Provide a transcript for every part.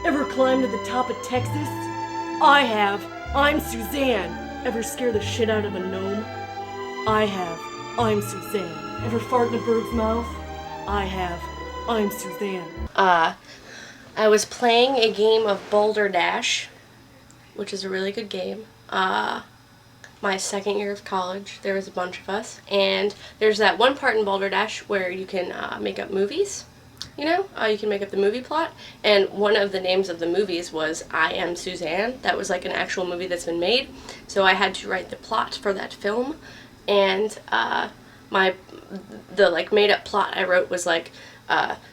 Ever climbed to the top of Texas? I have. I'm Suzanne. Ever scare the shit out of a gnome? I have. I'm Suzanne. Ever fart in a bird's mouth? I have. I'm Suzanne. I was playing a game of Boulder Dash, which is a really good game. My second year of college, there was a bunch of us, and there's that one part in Boulder Dash where you can make up movies. You know, you can make up the movie plot, and one of the names of the movies was I Am Suzanne. That was like an actual movie that's been made, so I had to write the plot for that film, and the like made up plot I wrote was like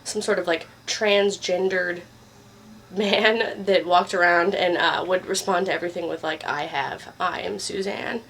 some sort of like transgendered man that walked around and would respond to everything with like I am Suzanne.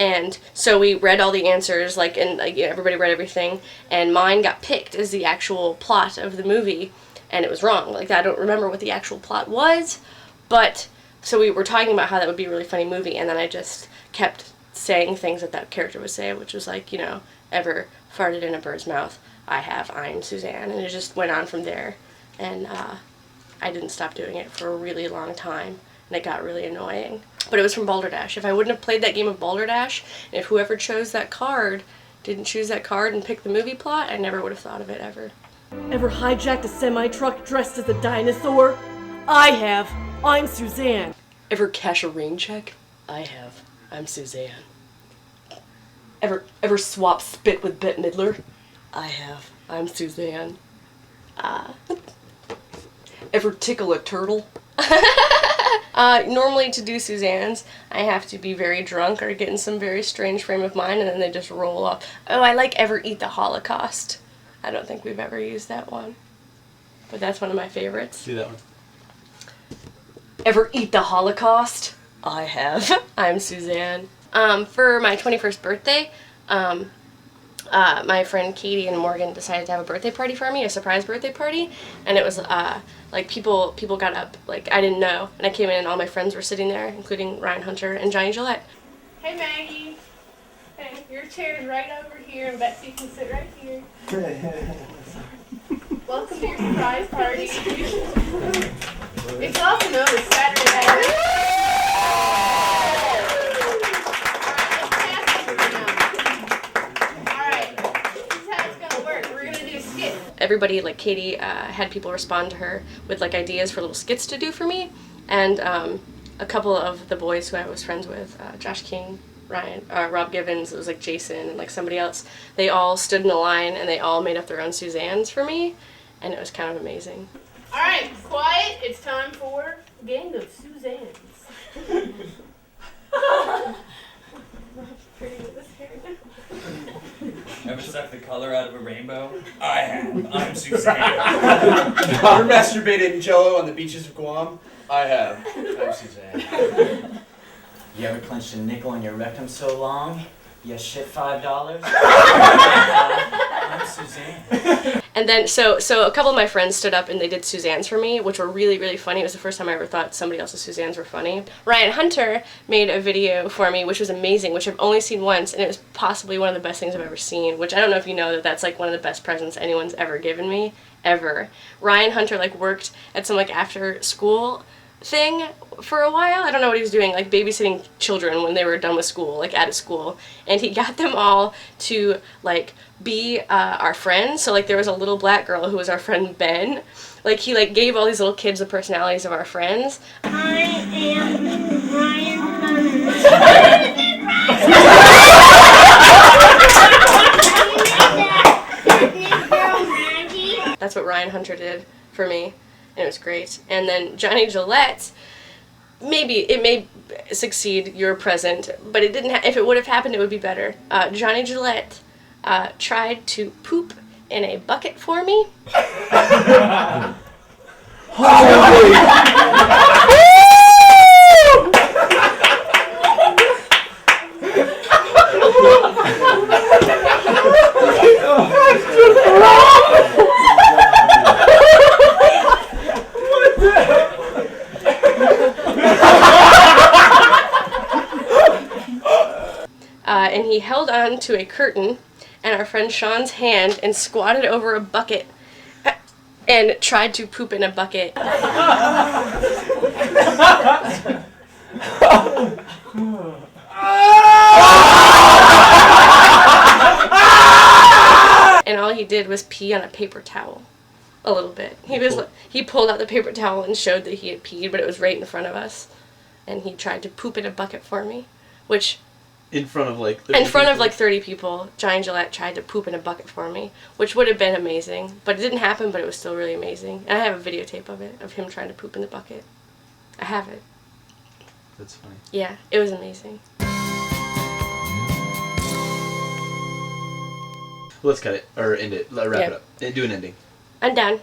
And so we read all the answers, like, and like, everybody read everything, and mine got picked as the actual plot of the movie, and it was wrong. Like, I don't remember what the actual plot was, but, so we were talking about how that would be a really funny movie, and then I just kept saying things that character would say, which was like, you know, ever farted in a bird's mouth? I'm Suzanne, and it just went on from there, and I didn't stop doing it for a really long time, and it got really annoying. But it was from Boulder Dash. If I wouldn't have played that game of Boulder Dash, and if whoever chose that card didn't choose that card and pick the movie plot, I never would have thought of it ever. Ever hijacked a semi-truck dressed as a dinosaur? I have. I'm Suzanne. Ever cash a rain check? I have. I'm Suzanne. Ever swap spit with Bette Midler? I have. I'm Suzanne. Ever tickle a turtle? Normally to do Suzanne's, I have to be very drunk or get in some very strange frame of mind, and then they just roll off. Oh, I like ever eat the Holocaust. I don't think we've ever used that one, but that's one of my favorites. Do that one. Ever eat the Holocaust? I have. I'm Suzanne. For my 21st birthday, my friend Katie and Morgan decided to have a birthday party for me, a surprise birthday party, and it was like people got up, like I didn't know, and I came in and all my friends were sitting there, including Ryan Hunter and Johnny Gillette. Hey Maggie, hey, your chair's right over here, and Betsy can sit right here. Welcome to your surprise party. It's also known as Saturday Night. Everybody, like Katie, had people respond to her with like ideas for little skits to do for me, and a couple of the boys who I was friends with, Josh King, Ryan, Rob Givens, it was like Jason and like somebody else, they all stood in a line and they all made up their own Suzannes for me, and it was kind of amazing. Alright, quiet, it's time for a game of Suzannes. Pretty with this hair. Ever sucked the color out of a rainbow? I have. I'm Suzanne. Ever masturbated in Jello on the beaches of Guam? I have. I'm Suzanne. You ever clenched a nickel in your rectum so long, you shit $5? I'm Suzanne. And then, so a couple of my friends stood up and they did Suzanne's for me, which were really, really funny. It was the first time I ever thought somebody else's Suzanne's were funny. Ryan Hunter made a video for me, which was amazing, which I've only seen once, and it was possibly one of the best things I've ever seen, which I don't know if you know that that's like one of the best presents anyone's ever given me, ever. Ryan Hunter like worked at some like after school thing for a while. I don't know what he was doing, like babysitting children when they were done with school, like out of school, and he got them all to like be our friends. So like there was a little black girl who was our friend Ben. Like he like gave all these little kids the personalities of our friends. I am Ryan Hunter. That's what Ryan Hunter did for me, and it was great. And then Johnny Gillette, maybe it may succeed your present, but it didn't. If it would have happened, it would be better. Johnny Gillette tried to poop in a bucket for me. And he held on to a curtain and our friend Sean's hand and squatted over a bucket and tried to poop in a bucket. And all he did was pee on a paper towel. A little bit. He pulled out the paper towel and showed that he had peed, but it was right in front of us. And he tried to poop in a bucket for me, which... In front of like 30 In front of people? like 30 people, Giant Gillette tried to poop in a bucket for me, which would have been amazing. But it didn't happen, but it was still really amazing. And I have a videotape of it, of him trying to poop in the bucket. I have it. That's funny. Yeah, it was amazing. Let's cut it or end it. Wrap Yeah. it up. Do an ending. I'm done.